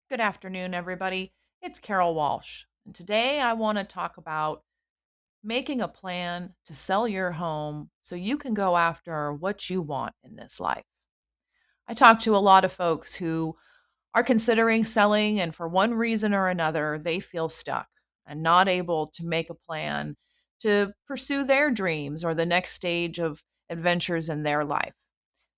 Good afternoon, everybody. It's Carol Walsh. And today I want to talk about making a plan to sell your home so you can go after what you want in this life. I talk to a lot of folks who are considering selling, and for one reason or another, they feel stuck and not able to make a plan to pursue their dreams or the next stage of adventures in their life.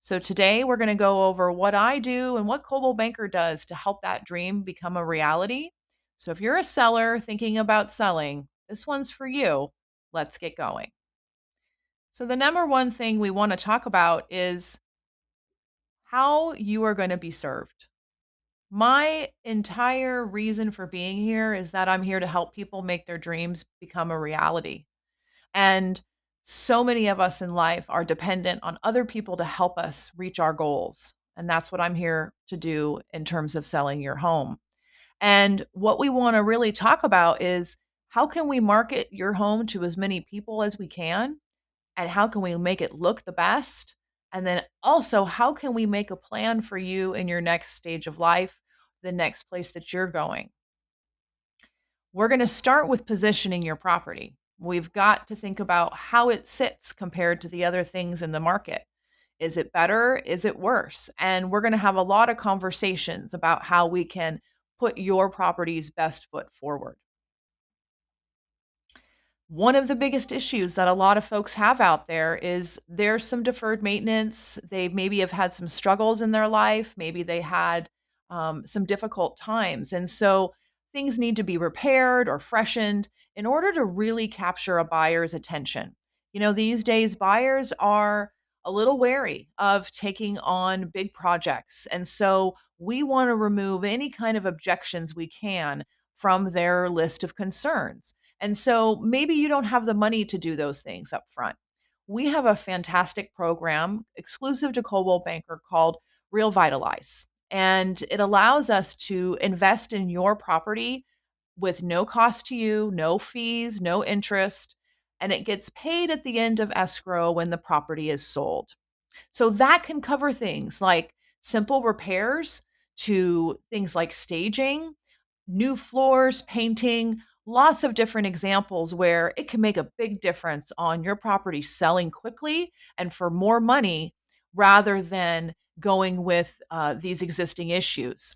So, today we're going to go over what I do and what Coldwell Banker does to help that dream become a reality. So, if you're a seller thinking about selling, this one's for you. Let's get going. So, the number one thing we want to talk about is how you are going to be served. My entire reason for being here is that I'm here to help people make their dreams become a reality. And so many of us in life are dependent on other people to help us reach our goals. And that's what I'm here to do in terms of selling your home. And what we want to really talk about is how can we market your home to as many people as we can? And how can we make it look the best? And then also, how can we make a plan for you in your next stage of life, the next place that you're going? We're going to start with positioning your property. We've got to think about how it sits compared to the other things in the market. Is it better? Is it worse? And we're going to have a lot of conversations about how we can put your property's best foot forward. One of the biggest issues that a lot of folks have out there is there's some deferred maintenance. They maybe have had some struggles in their life. Maybe they had some difficult times. And so things need to be repaired or freshened in order to really capture a buyer's attention. These days, buyers are a little wary of taking on big projects. And so we want to remove any kind of objections we can from their list of concerns. And so maybe you don't have the money to do those things up front. We have a fantastic program exclusive to Coldwell Banker called Real Vitalize. And it allows us to invest in your property with no cost to you, no fees, no interest, and it gets paid at the end of escrow when the property is sold. So that can cover things like simple repairs to things like staging, new floors, painting, lots of different examples where it can make a big difference on your property selling quickly and for more money rather than going with these existing issues.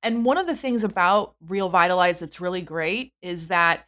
And one of the things about Real Vitalize that's really great is that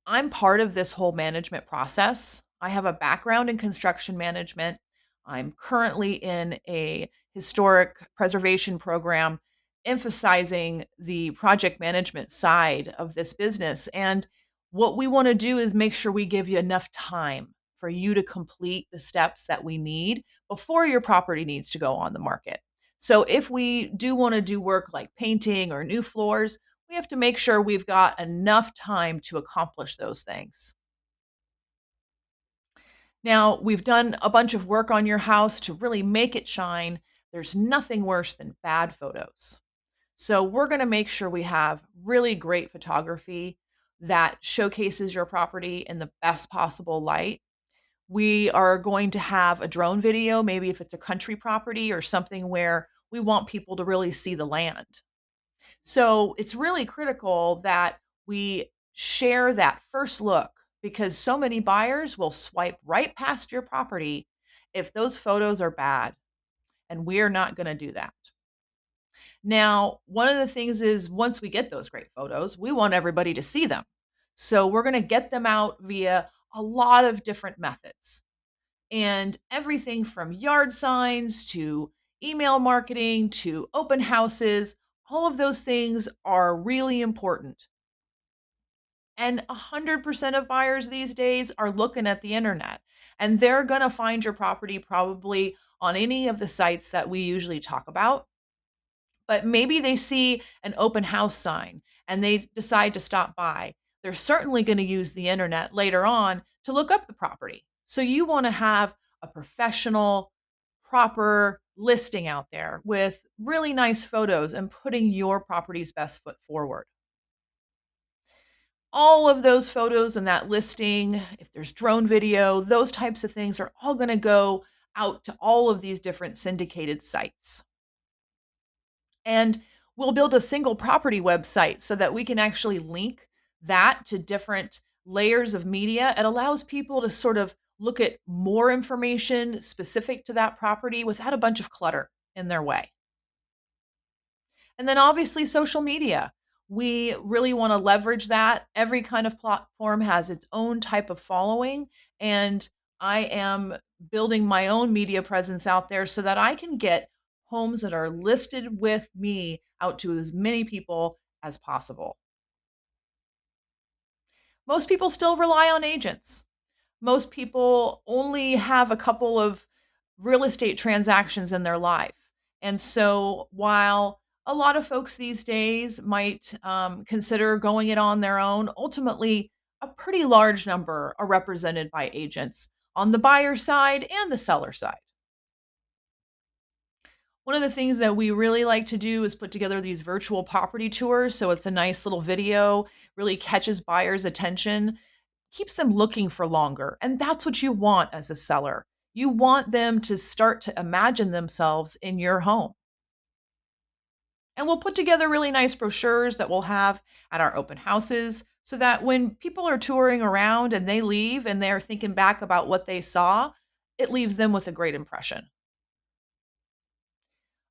I'm part of this whole management process. I have a background in construction management. I'm currently in a historic preservation program emphasizing the project management side of this business. And what we want to do is make sure we give you enough time for you to complete the steps that we need before your property needs to go on the market. So if we do want to do work like painting or new floors, we have to make sure we've got enough time to accomplish those things. Now, we've done a bunch of work on your house to really make it shine. There's nothing worse than bad photos. So, we're going to make sure we have really great photography that showcases your property in the best possible light. We are going to have a drone video, maybe if it's a country property or something where we want people to really see the land. So it's really critical that we share that first look because so many buyers will swipe right past your property if those photos are bad, and we're not going to do that. Now, one of the things is once we get those great photos, we want everybody to see them. So we're going to get them out via a lot of different methods. And everything from yard signs to email marketing to open houses, all of those things are really important. And 100% of buyers these days are looking at the internet, and they're going to find your property probably on any of the sites that we usually talk about. But maybe they see an open house sign and they decide to stop by. They're certainly going to use the internet later on to look up the property. So you want to have a professional, proper listing out there with really nice photos and putting your property's best foot forward. All of those photos and that listing, if there's drone video, those types of things are all going to go out to all of these different syndicated sites. And we'll build a single property website so that we can actually link that to different layers of media. It allows people to sort of look at more information specific to that property without a bunch of clutter in their way. And then obviously social media. We really want to leverage that. Every kind of platform has its own type of following. And I am building my own media presence out there so that I can get homes that are listed with me out to as many people as possible. Most people still rely on agents. Most people only have a couple of real estate transactions in their life. And so while a lot of folks these days might consider going it on their own, ultimately, a pretty large number are represented by agents on the buyer side and the seller side. One of the things that we really like to do is put together these virtual property tours. So it's a nice little video, really catches buyers' attention, keeps them looking for longer. And that's what you want as a seller. You want them to start to imagine themselves in your home. And we'll put together really nice brochures that we'll have at our open houses so that when people are touring around and they leave and they're thinking back about what they saw, it leaves them with a great impression.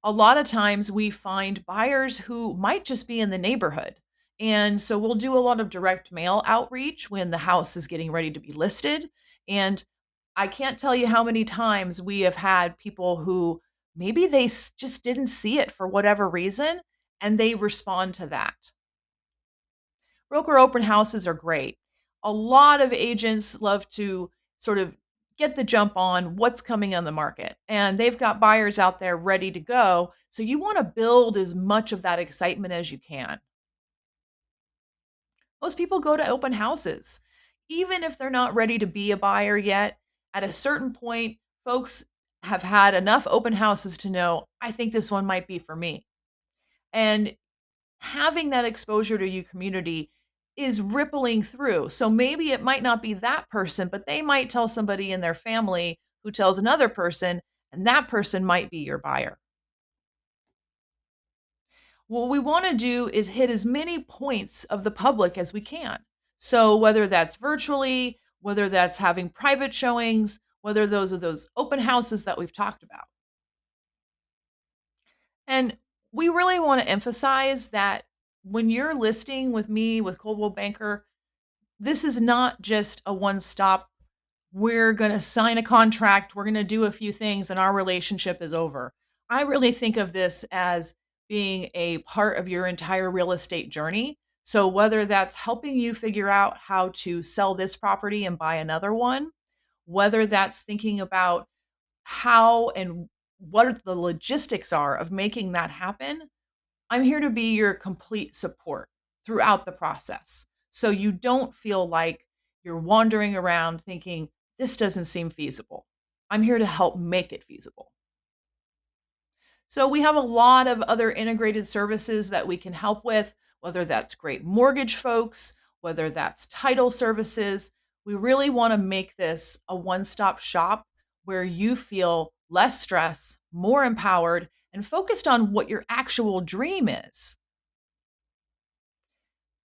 A lot of times we find buyers who might just be in the neighborhood. And so we'll do a lot of direct mail outreach when the house is getting ready to be listed. And I can't tell you how many times we have had people who maybe they just didn't see it for whatever reason, and they respond to that. Broker open houses are great. A lot of agents love to sort of get the jump on what's coming on the market, and they've got buyers out there ready to go. So you want to build as much of that excitement as you can. Most people go to open houses, even if they're not ready to be a buyer yet. At a certain point, folks have had enough open houses to know, I think this one might be for me. And having that exposure to your community is rippling through. So maybe it might not be that person, but they might tell somebody in their family who tells another person, and that person might be your buyer. What we want to do is hit as many points of the public as we can. So whether that's virtually, whether that's having private showings, whether those are those open houses that we've talked about. And we really want to emphasize that when you're listing with me with Coldwell Banker, this is not just a one stop. We're going to sign a contract, we're going to do a few things, and our relationship is over. I really think of this as being a part of your entire real estate journey. So, whether that's helping you figure out how to sell this property and buy another one, whether that's thinking about how and what the logistics are of making that happen, I'm here to be your complete support throughout the process. So you don't feel like you're wandering around thinking, this doesn't seem feasible. I'm here to help make it feasible. So we have a lot of other integrated services that we can help with, whether that's great mortgage folks, whether that's title services. We really want to make this a one stop shop where you feel less stress, more empowered, and focused on what your actual dream is.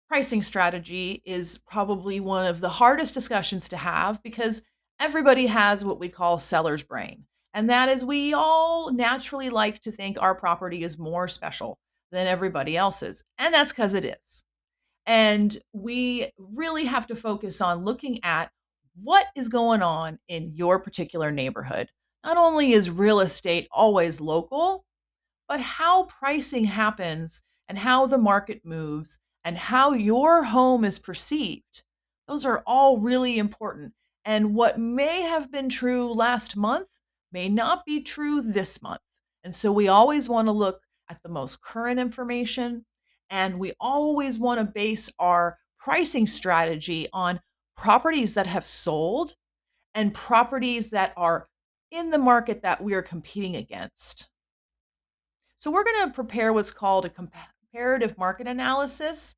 Pricing strategy is probably one of the hardest discussions to have because everybody has what we call seller's brain. And that is, we all naturally like to think our property is more special than everybody else's. And that's because it is. And we really have to focus on looking at what is going on in your particular neighborhood. Not only is real estate always local, but how pricing happens and how the market moves and how your home is perceived, those are all really important. And what may have been true last month may not be true this month. And so we always want to look at the most current information, and we always want to base our pricing strategy on properties that have sold and properties that are in the market that we are competing against. So we're going to prepare what's called a comparative market analysis,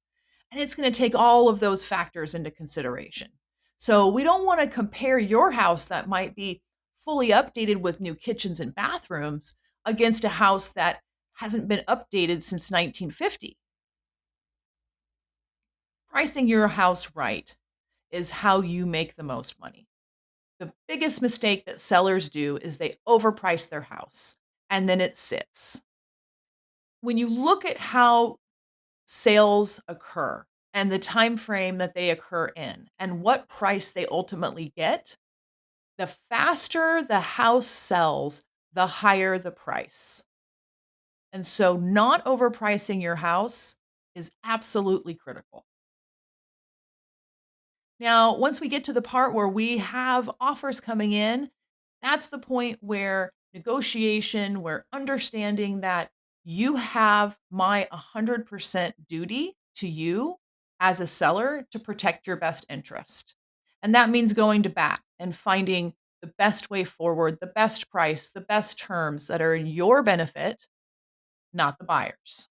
and it's going to take all of those factors into consideration. So we don't want to compare your house that might be fully updated with new kitchens and bathrooms against a house that hasn't been updated since 1950. Pricing your house right is how you make the most money. The biggest mistake that sellers do is they overprice their house and then it sits. When you look at how sales occur and the time frame that they occur in and what price they ultimately get, the faster the house sells, the higher the price. And so not overpricing your house is absolutely critical. Now, once we get to the part where we have offers coming in, that's the point where negotiation, where understanding that you have my 100% duty to you as a seller to protect your best interest. And that means going to bat and finding the best way forward, the best price, the best terms that are in your benefit, not the buyer's.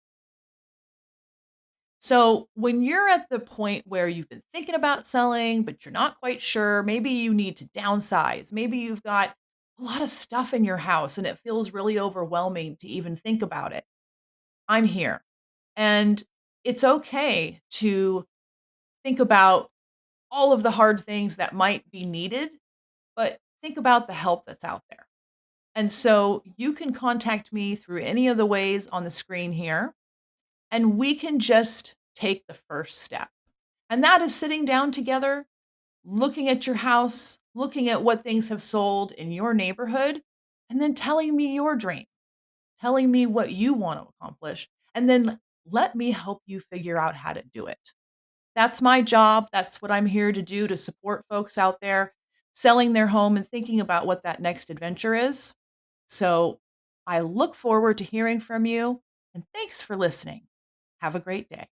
So, when you're at the point where you've been thinking about selling, but you're not quite sure, maybe you need to downsize, maybe you've got a lot of stuff in your house and it feels really overwhelming to even think about it. I'm here. And it's okay to think about all of the hard things that might be needed, but think about the help that's out there. And so you can contact me through any of the ways on the screen here, and we can just take the first step. And that is sitting down together, looking at your house, looking at what things have sold in your neighborhood, and then telling me your dream, telling me what you want to accomplish, and then let me help you figure out how to do it. That's my job. That's what I'm here to do to support folks out there selling their home and thinking about what that next adventure is. So I look forward to hearing from you, and thanks for listening. Have a great day.